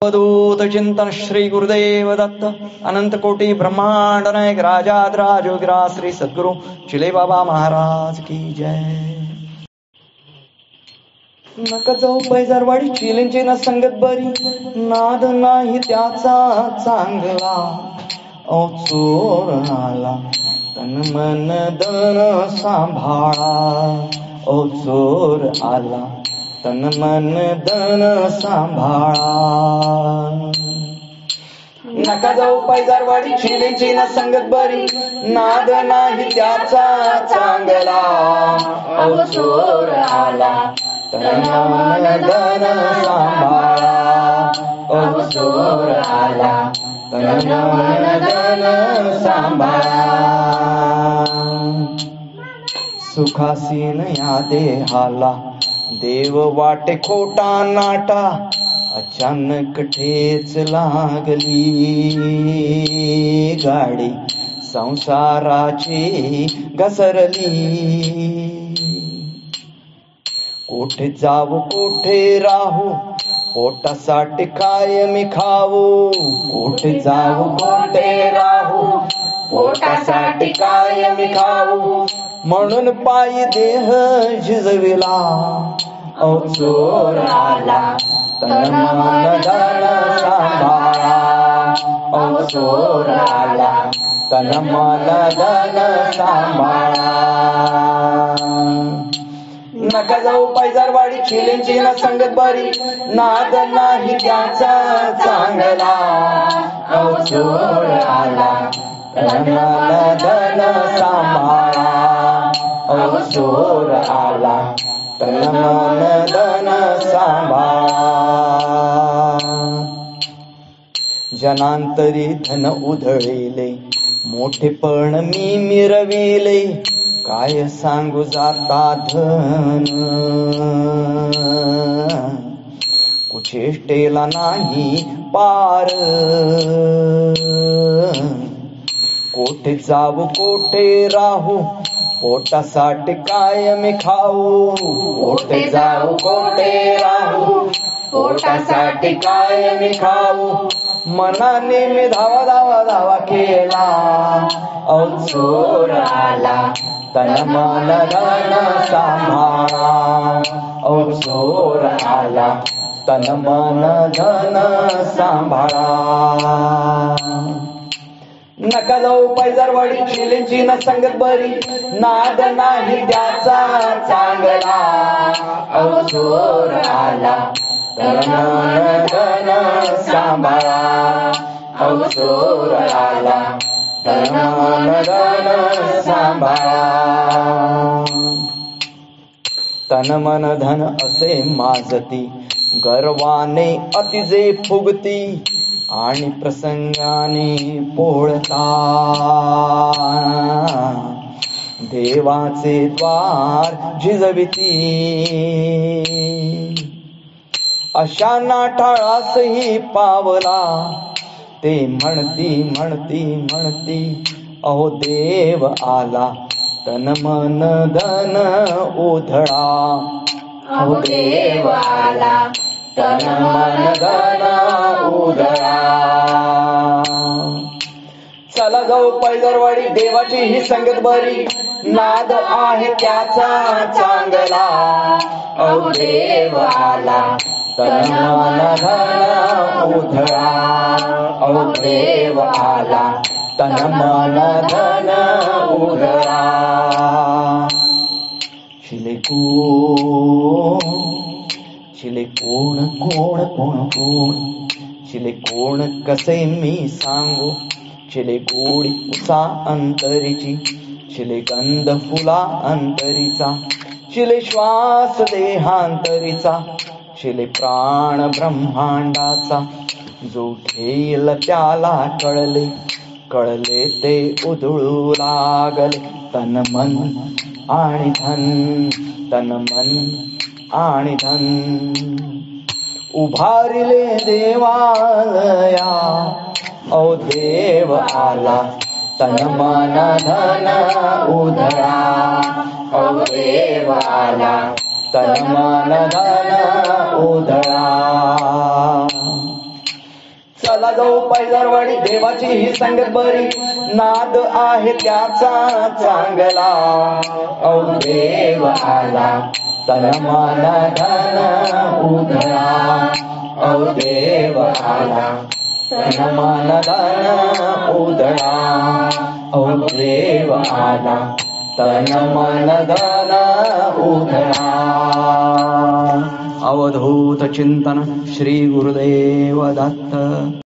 अवधूत चिंतन श्री गुरुदेव दत्त अनंत कोटी ब्रह्मांड नायक राजाधिराज योगीराज श्री सद्गुरु चिले बाबा महाराज की जय. नका जाऊ पैजारवाडी चिलेंची ना संगत बरी, नाद नाही त्याचा चांगला. ओ चोर आला तन मन धन सांभाळा. ओ चोर आला तन मन धन सांभाळा. नका जाऊ पैजारवाडी चिलेंची ना संगत बरी, नाद नाही त्याचा चांगला. ओ चोर आला तन मन धन सांभाळा. ओ चोर आला तन मन धन सांभाळा. सुखासीन या देहाला देव वाटे खोटा नाटा, अचानक ठेच लागली गाडी संसाराची घसरली. कोठे जाऊ कोठे राहू, पोटासाठी काय मी खाऊ. कोठे जाऊ कोठे राहू, पोटासाठी काय मी खाऊ. म्हणून पायी देह झिजविला. ओ चोर आला तन मन धन सांभाळा. ओ चोर आला तन मन धन सांभाळा. नका जाऊ पैजारवाडी चिलेंची ना संगत बरी, नाद नाही त्याचा चांगला. ओ चोर आला तन मन धन सांभाळा. ओ चोर आला तन मन धन सांभाळा. जनांतरी धन उधळले, मोठेपण मी मिरविले. काय सांगू जाता धन, कुचेष्टेला नाही पार. कोठे जाऊ कोठे राहू, पोटासाठी काय मी खाऊ. कोठे जाऊ कोठे राहू, पोटासाठी काय मी खाऊ. मनाने मी धावा धावा धावा केला. ओ चोर आला तन मन धन सांभाळा. ओ चोर आला तन मन धन सांभाळा. नका जाऊ पैजारवाडी चिलेंची ना संगत बरी, नाद नाही त्याचा चांगला. ओ चोर आला तन मन धन सांभाळा. ओ चोर आला तन मन धन सांभाळा. तन मन धन असे माजती, गर्वाने अतिजे फुगती. आणि प्रसंगाने पोळता, देवाचे द्वार झिजविती. अशा नाठाळासही पावला, ते म्हणती म्हणती म्हणती. अहो देव आला तन मन धन उधळा. अहो देव आला तन मन धन उधळा. चला जाऊ पैजारवाडी देवाची ही संगत बरी, नाद आहे त्याचा चांगला. ओ देव आला तन मन धन उधळा. ओ देव आला तन मन धन उधळा. चिले कोण कोण कोण कोण, चिले कोण कसे मी सांगू. चिले गोडी उसा अंतरीची, चिले गंध फुला अंतरीचा. चिले श्वास देहांतरीचा, चिले प्राण ब्रह्मांडाचा. जो ठेल त्याला कळले, कळले ते उधळू लागले. तन मन आणि धन, तन मन आणि धन. उभारिले देवालया. ओ देव आला तन मन धन उधळा. ओ देव आला तन मन धन उधळा. चला जाऊ पैदरवाडी देवाची ही संगत बरी नाद आहे त्याचा चांगला औ देव आला तन मन धन उधळा औ देव आला तन मन धन उधळा औ देव आला तन मन धन उधळा. अवधूत चिंतन श्री गुरुदेव दत्त.